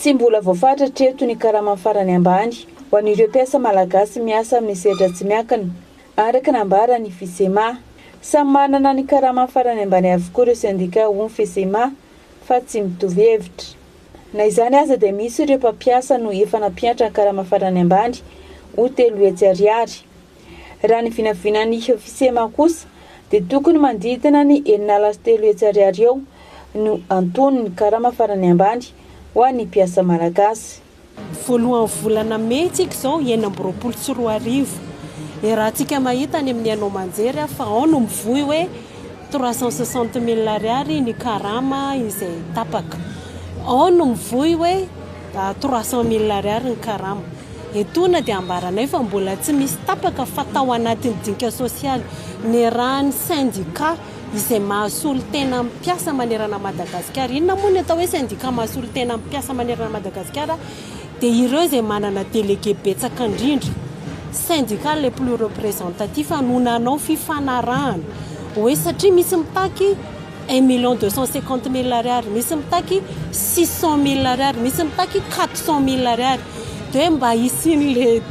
Tsy mbola voafatra eto ny karama farany ambany ho an'ireo mpiasa malagasy miasa amin'ny sehatra tsy miankina. Araka nambarany FISEMA, samy manana ny karama farany ambany avokoa ireo sindika ho ny FISEMA fa tsy mitovy hevitra. Na izany aza dia misy ireo mpampiasa no efa nampianatra ny karama farany ambany ho 3 hetsy ariary. Raha ny vinavinan'ny FISEMA kosa dia tokony mandidina ny 3 hetsy ariary eo no antonony karama farany ambany ho an'ny mpiasa malagasy. Voalohany volana May tsika izao 9 e raha tsika mahita any amin'ny anao manjery fa ao no mivoy hoe 360 000 ariary ny karama izay tapaka. Ao no mivoy hoe 300 000 ariary ny karama. Etona dia ambaranay fa mbola tsy misy tapaka fa tao anatin'ny dinika sosialy ny rahan'ny syndika izay mahasolo tena mpiasa manerana Madagasikara. Inona moa ny atao hoe syndika mahasolo tena mpiasa manerana Madagasikara? Dia ireo izay manana délégué betsaka indrindra, syndicat les plus représentatifs anonanao fifanarahana hoe satria misy mitaky 1 250 000 ariary, misy mitaky 600 000 ariary, misy mitaky 400 000 ariary. Dia mba isin'le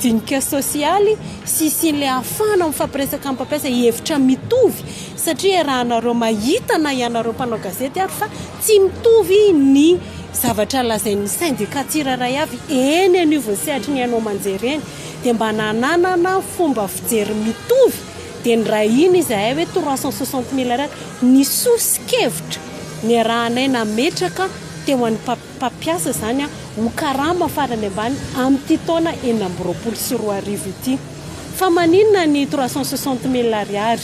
dinika sosialy sy isin'le afana mifampiresaka amin'ny mpampiasa hevitra mitovy, satria raha anareo mahita na ianareo mpanao gazety ary fa tsy mitovy ny zavatra lazain'ny syndika tsiraray avy eny anivon'ny sehatry ny anao manjery eny. Dia mba nananana fomba fijery mitovy dia ny raha iny izahay hoe 360 000 ariary ny sosikevitra ny rahanay nametraka teo an'ny mpampiasa zany ho karama farany ambany amin'ity taona 2024 ity. Fa maninona ny 360 000 ariary?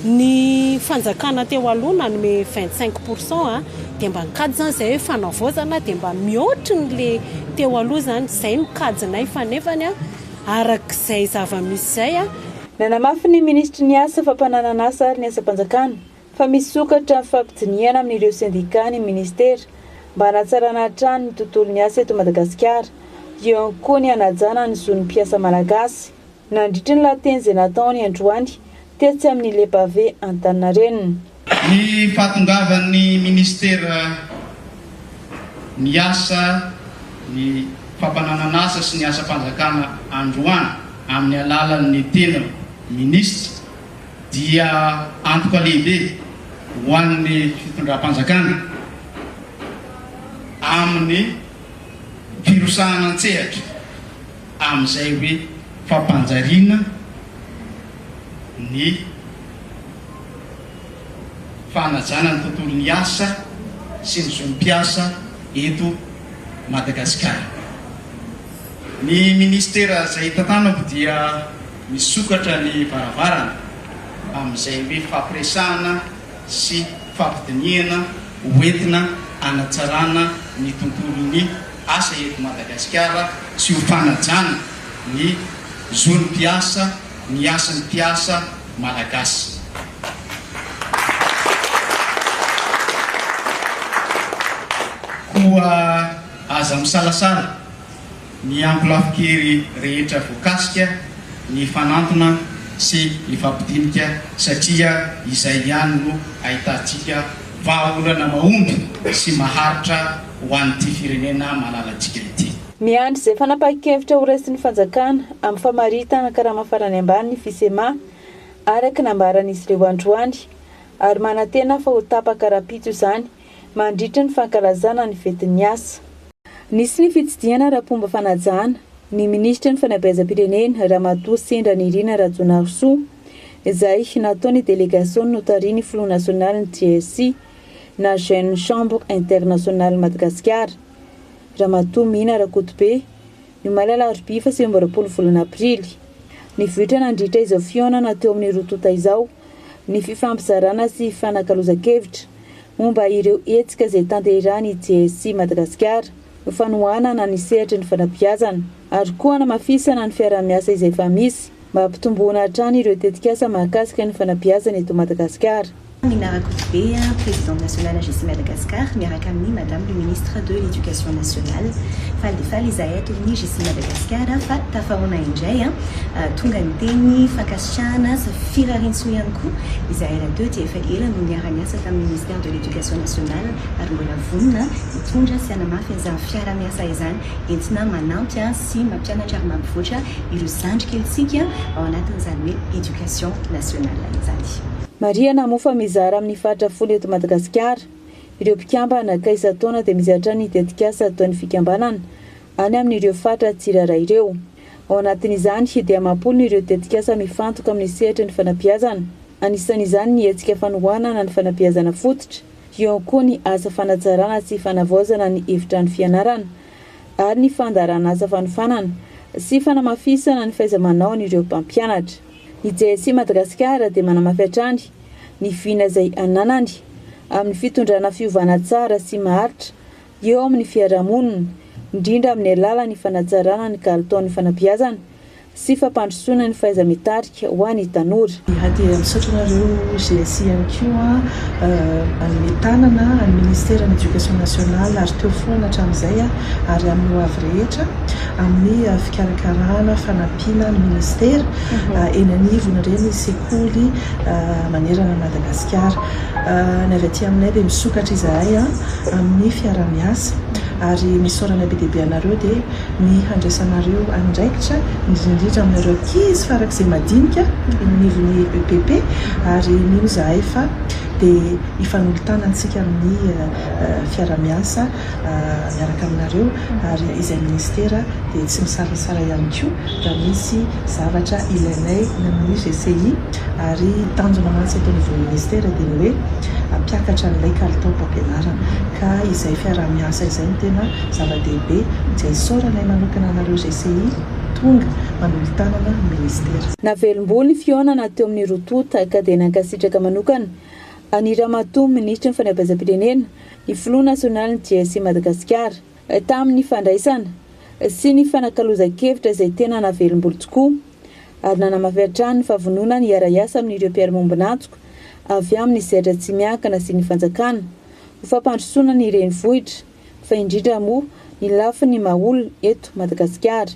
Ny fanjakana teo aloha nanome 25% dia mba nikady zany izay hoe fanavaozana dia mba mihoatra n'le teo aloha zany, izay mikajinay fa nefany arak'izay zava-misy izay nanamafy ny ministry ny asa fampananana asa ary ny asa-panjakana fa misy sokatra fampidiniana amin'ireo sindika ny ministera mba hanatsarana hatrany ny tontolo ny asa eto Madagasikara. Eo koa ny hanajana ny zon'ny mpiasa malagasy nandritra ny lateny izay nataony androany tetsy amin'ny Lepavé Antaninarenina. Ny fahatongavan'ny ministera ny asa ny fampananana asa sy ny asa-panjakana androany amin'ny alalan'ny tena ministra dia antoka lehibe ho an'ny fitondram-panjakana amin'ny firosahana an-tsehatra amin'izay hoe fampanjariana ny fanajana ny tontolo ny asa sy ny zon'mpiasa eto Madagasikara. Ny ministera izay tantanako dia misokatra ny varavarana amin'izay hoe fampiresahana sy fampidiniana hoentina hanatsarana ny tontolon'ny asa eto Madagasikara sy ho fanajana ny zon'mpiasa, ny asan'ny mpiasa malagasy. Koa aza misalasala ny ampilafikery rehetra voakasika ny fanantona sy ny fampidinika satria izay ihany no ahitantsika vahaolana mahomby sy maharitra ho an'ity firenena malalantsika ity. Miandry izay fanapakevitra ho raisin'ny fanjakana amin'ny famaritana karama farany ambany ny FISEMA araka nambaran'izy ireo androany ary manantena fa ho tapaka rapitso izany mandritra ny fankalazana ny fetin'ny asa. Nisy ny fitsidiana rapomba fanajana ny ministra ny fanabeazam-pirenena Ramatoa Sendra Nirina Rajonarosoa izay nataony délégation notariny Front National ny JSC na Jeune Chambre Internationale Madagasikara. Ramatoa Mina Rakotobe ny malala arobi fa 20 volana aprily. Ny vitra nandritra izao fiona teo amin'ny rotota izao ny fifampizarana sy fanakalozan-kevitra momba ireo hetsika izay tanterahany JSC Madagasikara ho fanohanana ny sehatra ny fanabeazana ary koa namafisana ny fiaramiasa izay efa misy mba hampitomboana hatrany ireo tetikasa mahakasika ny fanabeazana eto Madagasikara. Minara Koutbe, présidente nationale AGC Madagascar, miaraka amin'ny Madame le ministre de l'Éducation nationale. Falifaly izahay eto ny AGC Madagascar fa tafahoana indray tonga ny teny fankasitrahana sy firariantso ihany koa izahay raha dia efa ela no niara-miasa tamin'ny ministère de l'Éducation nationale ary mbola vonona mitondra sy hanamafy an'izany fiara-miasa izany entina manampy sy mampianatra ary mampivoatra ireo zandrikelintsika ao anatin'izany hoe éducation nationale izany. Maria namofa mizara amin'ny faritra folo eto Madagasikara. Ireo mpikambana kaisa taona dia mizatra ny dedikasa ataon'ny fikambanana any amin'ireo faritra tsirairay ireo. Ao anatin'izany dia mampolo ireo dedikasa mifantoka amin'ny sehatra ny fanabeazana. Anisan'izany ny hetsika fanohanana ny fanabeazana fototra, eo koa ny asa fanatsarana sy fanavaozana ny hevitra ny fianarana, ary ny fandarana asa fanofanana sy fanamafisana ny fahaiza-manao an'ireo mpampianatra. Ny JSC Madagasikara dia manamafy hatrany ny vina izay ananany amin'ny fitondrana fiovana tsara sy maharitra eo amin'ny fiarahamonina, indrindra amin'ny alalan'ny fanatsarana ny kalitaon'ny fanabeazana sy fampandrosoana ny fahaiza-mitarika ho an'ny tanora. Dia misaotra anareo JSC ihany koa amin'ny tanana amin'ny ministère de l'Éducation nationale ary teo foana hatramin'izay ary amin'ny ho avy rehetra amin'ny fikarakarana fanampiana ny ministère eny anivony ireny sekoly manerana Madagasikara. Ny avy aty aminay dia misokatra izahay amin'ny fiara-miasa ary misaorana be dia be anareo dia ny handraisanareo andraikitra indrindra aminareo ankizy farak'izay madinika eny anivony EPP ary mino izahay fa dia hifanolotanantsika amin'ny fiara-miasa miaraka aminareo ary izay ministera dia tsy misarasara ihany koa raha misy zavatra ilainay amin'ny GCI ary tanjona mantsy eto anivon'ny ministera dia ny hoe ampiakatra an'ilay kalitao mpampianarana ka izay fiara-miasa izay no tena zava-dehibe izay isaoranay manokana anareo GCI tonga manolotanana ministera. Navelom-boly ny fionana teo amin'ny rotota ka dia nankasitraka manokana Aniramatoa ministra ny fanabeazam-pirenena ny filoha nasionaly ny JSC Madagasikara tamin'ny fandraisana sy ny fanakalozan-kevitra izay tena navelom-boly tokoa ary nanamafy hatrany ny fahavonona ny ara-iasa amin'ireo mpiara-mombonantsika avy amin'ny sehatra tsy miankana sy ny fanjakana ho fampandrosoana ny renivohitra fa indrindra moa ny lafiny mahaolona eto Madagasikara.